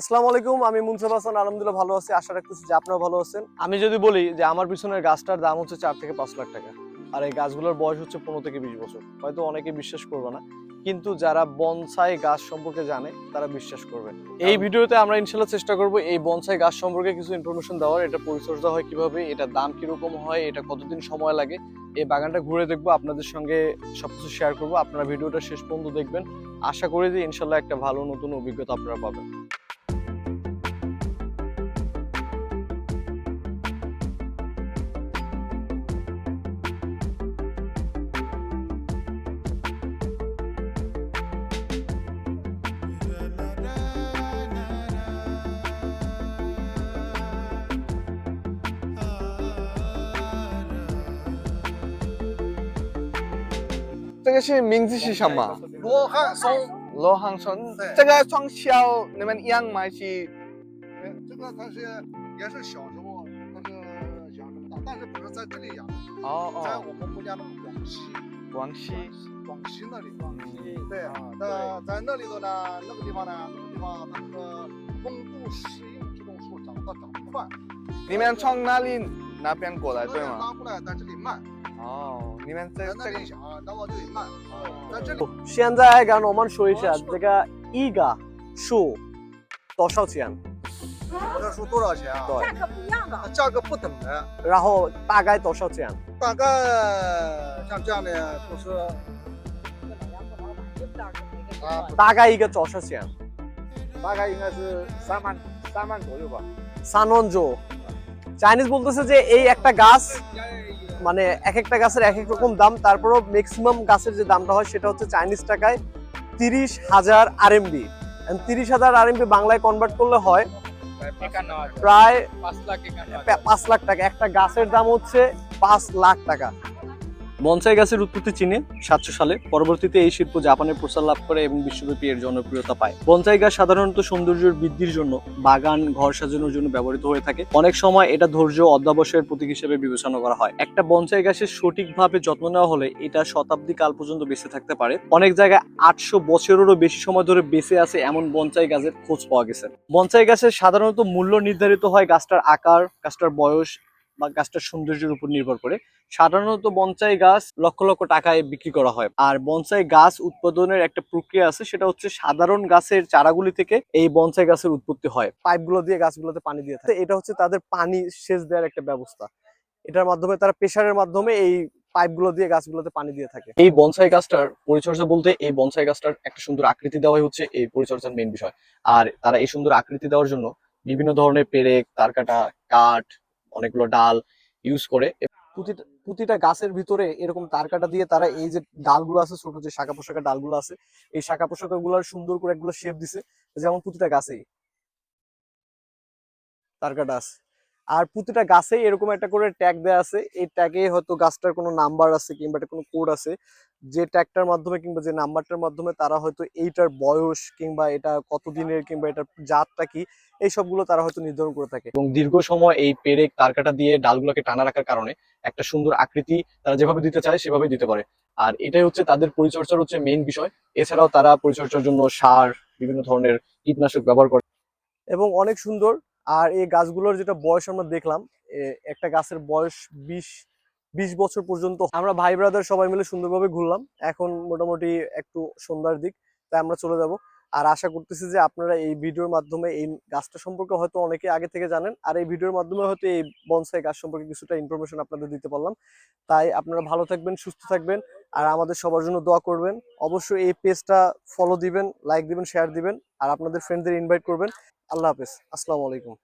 আসসালামু আলাইকুম, আমি মুনসাফ হাসান। আলহামদুলিল্লাহ ভালো আছি, আশা রাখতেছি যে আপনারা ভালো আছেন। আমি যদি বলি যে আমার পিছনের গাছটার দাম হচ্ছে 4 থেকে 5 লাখ টাকা, আর এই গাছগুলোর বয়স হচ্ছে 15 থেকে 20 বছর। হয়তো অনেকে বিশ্বাস করবে না, কিন্তু যারা বনসাই গাছ সম্পর্কে জানে তারা বিশ্বাস করবে। এই ভিডিওতে আমরা ইনশাল্লাহ চেষ্টা করব এই বনসাই গাছ সম্পর্কে কিছু ইনফরমেশন দেওয়ার। এটা পরিচর্যা হয় কিভাবে, এটার দাম কিরকম হয়, এটা কতদিন সময় লাগে, এই বাগানটা ঘুরে দেখবো, আপনাদের সঙ্গে সবকিছু শেয়ার করবো। আপনারা ভিডিওটা শেষ পর্যন্ত দেখবেন, আশা করি যে ইনশাল্লাহ একটা ভালো নতুন অভিজ্ঞতা আপনারা পাবেন।这个是名字是什么？罗汉松，罗汉松对。这个从小你们养吗？是这个它是也是小时候它是养这么大，但是不是在这里养的，在哦，我们国家的广西，广西那里，广西对啊，在那里头呢，那个地方它那个风度适应这种树长得快，你们从哪边过来对吗？拉过来在这里卖，哦，你们在这这个那里养，然后这里卖，在这里。现在刚我们说一下这个一个树多少钱，这树多少钱啊？对，价格不一样的。价格不等的，然后大概多少钱？大概像这样的就是大概一个多少钱大概应该是3万左右吧。 সানঞ্জো চাইনিজ বলতেছে যে এই একটা গাছ মানে এক একটা গাছের এক এক রকম দাম, তারপরও ম্যাক্সিমাম গাছের যে দামটা হয় সেটা হচ্ছে চাইনিজ টাকায় 30,000 আরএমবি। 30,000 আরএমবি বাংলায় কনভার্ট করলে হয় প্রায় 5 লাখ টাকা। একটা গাছের দাম হচ্ছে 5 লাখ টাকা। বনসাই গাছের উৎপত্তি চীনে 700 সালে। পরবর্তীতে এই শিল্প জাপানে প্রসার লাভ করে এবং বিশ্বব্যাপী এর জনপ্রিয়তা পায়। বনসাই গাছ সাধারণত সৌন্দর্যের বৃদ্ধির জন্য, বাগান ঘর সাজানোর জন্য ব্যবহৃত হয়ে থাকে। অনেক সময় এটা ধৈর্য অধ্যবসায়ের প্রতীক হিসেবে বিবেচনা করা হয়। একটা বনসাই গাছের সঠিকভাবে যত্ন নেওয়া হলে এটা শতাব্দী কাল পর্যন্ত বেঁচে থাকতে পারে। অনেক জায়গায় 800 বছরেরও বেশি সময় ধরে বেঁচে আছে এমন বনসাই গাছের খোঁজ পাওয়া গেছে। বনসাই গাছের সাধারণত মূল্য নির্ধারিত হয় গাছটার আকার, গাছটার বয়স বা গাছটার সৌন্দর্যের উপর নির্ভর করে। সাধারণত বনসাই গাছ লক্ষ লক্ষ টাকায় বিক্রি করা হয়। আর বনসাই গাছ উৎপাদনের একটা প্রক্রিয়া আছে, সেটা হচ্ছে সাধারণ গাছের চারাগুলি থেকে এই বনসাই গাছের উৎপত্তি হয়। পাইপগুলো দিয়ে গাছগুলোতে পানি দিয়ে থাকে। এটা হচ্ছে তাদের পানি সেচ দেওয়ার একটা ব্যবস্থা। এটার মাধ্যমে তারা প্রেসারের মাধ্যমে এই পাইপগুলো দিয়ে গাছগুলোতে পানি দিয়ে থাকে। এই বনসাই গাছটার পরিচর্যা বলতে এই বনসাই গাছটার একটা সুন্দর আকৃতি দেওয়াই হচ্ছে এই পরিচর্যার মেইন বিষয়। আর তারা এই সুন্দর আকৃতি দেওয়ার জন্য বিভিন্ন ধরনের পেরেক, তারকাটা, কাঠ, অনেকগুলো ডাল ইউজ করে। প্রতিটা গাছের ভিতরে এরকম তারকাটা দিয়ে তারা এই যে ডালগুলো আছে, ছোট যে শাখা পোশাকা ডালগুলো আছে, এই শাখা পোশাকা গুলার সুন্দর করে একগুলো শেপ দিছে, যেমন প্রতিটা গাছেই তারকাটা আছে। আর প্রতিটা গাছে এরকম একটা করে ট্যাগ দেওয়া আছে। এই ট্যাগে হয়তো গাছটার কোনো নাম্বার আছে কিংবা একটা কোনো কোড আছে, যে ট্যাগটার মাধ্যমে কিংবা যে নাম্বারটার মাধ্যমে তারা হয়তো এইটার বয়স কিংবা এটা কতদিনের কিংবা এটার জাতটা কি, এই সবগুলো তারা হয়তো নির্ধারণ করে থাকে। এবং দীর্ঘ সময় এই পেরেক তারকাটা দিয়ে ডালগুলোকে টানা রাখার কারণে একটা সুন্দর আকৃতি তারা যেভাবে দিতে চায় সেভাবেই দিতে পারে। আর এটাই হচ্ছে তাদের পরিচর্যার হচ্ছে মেইন বিষয়। এছাড়াও তারা পরিচর্যার জন্য সার, বিভিন্ন ধরনের কীটনাশক ব্যবহার করে এবং অনেক সুন্দর। আর এই গাছগুলোর যেটা বয়স আমরা দেখলাম, একটা গাছের বয়স 20 বছর পর্যন্ত। আমরা ভাই ব্রাদার সবাই মিলে সুন্দরভাবে ঘুরলাম। এখন মোটামুটি একটু সন্ধ্যার দিক, তাই আমরা চলে যাব। আর আশা করতেছি যে আপনারা এই ভিডিওর মাধ্যমে এই গাছটা সম্পর্কে হয়তো অনেকে আগে থেকে জানেন, আর এই ভিডিওর মাধ্যমে হয়তো এই বনসাই গাছ সম্পর্কে কিছুটা ইনফরমেশন আপনাদের দিতে পারলাম। তাই আপনারা ভালো থাকবেন, সুস্থ থাকবেন, আর আমাদের সবার জন্য দোয়া করবেন। অবশ্যই এই পেজটা ফলো দিবেন, লাইক দিবেন, শেয়ার দিবেন, আর আপনাদের ফ্রেন্ডদের ইনভাইট করবেন। আল্লাহ হাফেজ, আসসালামু আলাইকুম।